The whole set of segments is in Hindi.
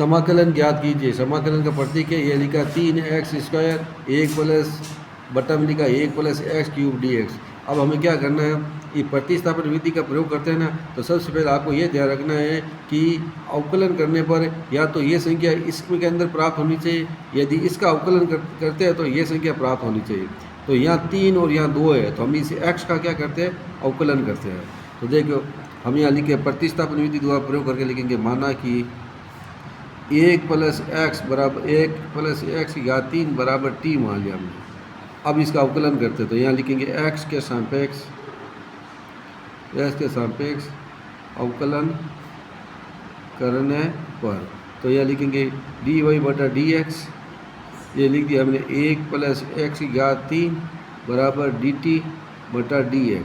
समाकलन ज्ञात कीजिए। समाकलन का प्रतीक है, ये लिखा 3x² 1 प्लस बटा में लिखा 1 प्लस x³ dx। अब हमें क्या करना है, ये प्रतिस्थापन विधि का प्रयोग करते हैं ना, तो सबसे पहले आपको ये ध्यान रखना है कि अवकलन करने पर या तो ये संख्या इसके अंदर प्राप्त होनी चाहिए, यदि इसका अवकलन करते हैं तो ये संख्या प्राप्त होनी चाहिए। तो यहाँ 3 और यहाँ 2 है, तो हम इस x का क्या करते हैं, अवकलन करते हैं। तो देखो हम यहाँ लिखे प्रतिस्थापन विधि द्वारा प्रयोग करके लिखेंगे, माना कि 1 प्लस x बराबर 1 प्लस x³ बराबर t मान लिया हमने। अब इसका अवकलन करते हैं, तो यहाँ लिखेंगे x के सापेक्ष अवकलन करने पर, तो यह लिखेंगे dy/dx। ये लिख दिया हमने 1 प्लस x³ बराबर dt/dx।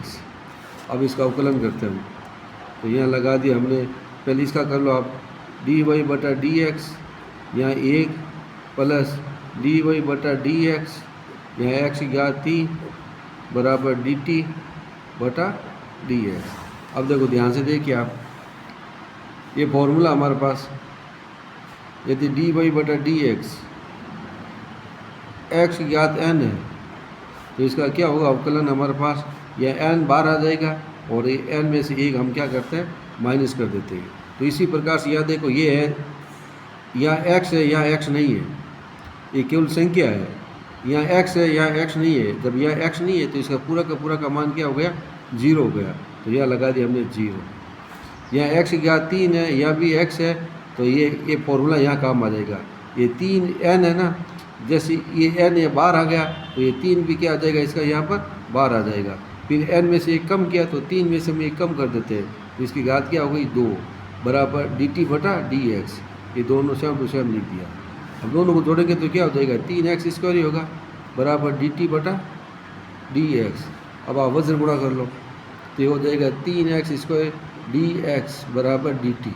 अब इसका अवकलन करते हैं, तो यहाँ लगा दिया हमने। पहले इसका कर लो आप, dy/dx, यहाँ 1 प्लस dy/dx, यहाँ x³ बराबर dt/dx। अब देखो ध्यान से देखिए आप, ये फॉर्मूला हमारे पास, यदि dy/dx x ज्ञात n है, तो इसका क्या होगा, अवकलन हमारे पास यह n बाहर आ जाएगा और ये n में से एक हम क्या करते हैं, माइनस कर देते हैं। तो इसी प्रकार से यहाँ देखो, ये है, यहाँ x है, यहाँ x नहीं है, ये केवल संख्या है। यहाँ x है, यहाँ x नहीं है। जब यहाँ x नहीं है तो इसका पूरा का मान क्या हो गया, 0 हो गया। तो यहाँ लगा दिया हमने 0। यहाँ x ज्ञात 3 है, यहाँ भी x है, तो ये फॉर्मूला यहाँ काम आ जाएगा। ये 3n है ना, जैसे ये n ये बाहर आ गया तो ये 3 भी क्या आ जाएगा, इसका यहाँ पर बाहर आ जाएगा। फिर n में से एक कम किया तो 3 में से हम एक कम कर देते हैं, तो इसकी घात क्या हो गई, 2 बराबर dt/dx। ये दोनों सेम टू सेम लिख दिया। अब दोनों को जोड़ेंगे तो क्या हो जाएगा, 3x² ही होगा बराबर dt/dx। अब आप वज्र गुणा कर लो तो ये हो जाएगा 3x² dx बराबर dt।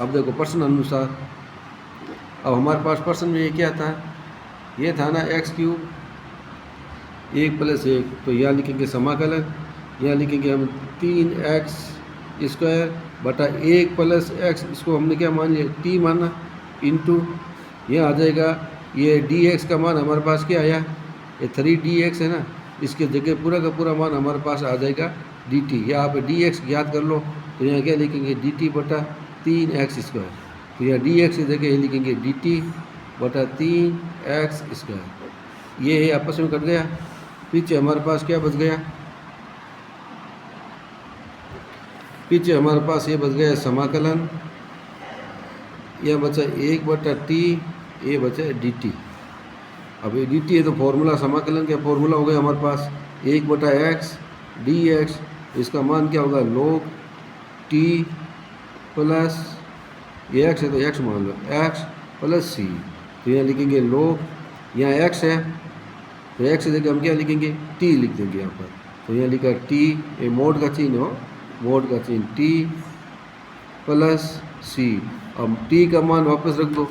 अब देखो प्रश्न अनुसार, अब हमारे पास प्रश्न में ये क्या था, ये था ना x³ 1 प्लस 1, तो यहाँ लिखेंगे समाकलन, यहाँ लिखेंगे हम 3x² बटा 1 प्लस x, इसको हमने क्या मान लिया, t माना, इंटू यह आ जाएगा, ये dx का मान हमारे पास क्या आया, ये 3dx है ना, इसके जगह पूरा का पूरा मान हमारे पास आ जाएगा dt। यहाँ पे dx ज्ञात कर लो, तो यहाँ क्या लिखेंगे, dt/3x²। तो यहाँ dx की जगह ये लिखेंगे dt/3x²। ये आपस में कट गया, पीछे हमारे पास क्या बच गया, पीछे हमारे पास ये बच गया समाकलन, यह बचा 1/t, ये बचा dt। अब ये dt है तो फॉर्मूला समाकलन का फॉर्मूला हो गया हमारे पास 1/x dx। इसका मान क्या होगा, log t प्लस, ये x है तो x मान लो, x प्लस c। तो यहाँ लिखेंगे log, यहाँ x है तो x की जगह हम क्या लिखेंगे, t लिख देंगे यहाँ पर। तो यहाँ लिखा t, ये मोड का चिन्ह हो, मोड का चिन्ह, t प्लस c। अब t का मान वापस रख दो,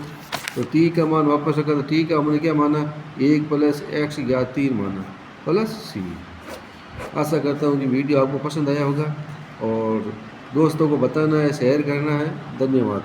तो t का मान वापस रखा, तो t का हमने क्या माना, 1 प्लस x³ माना प्लस c। आशा करता हूँ कि वीडियो आपको पसंद आया होगा और दोस्तों को बताना है, शेयर करना है। धन्यवाद।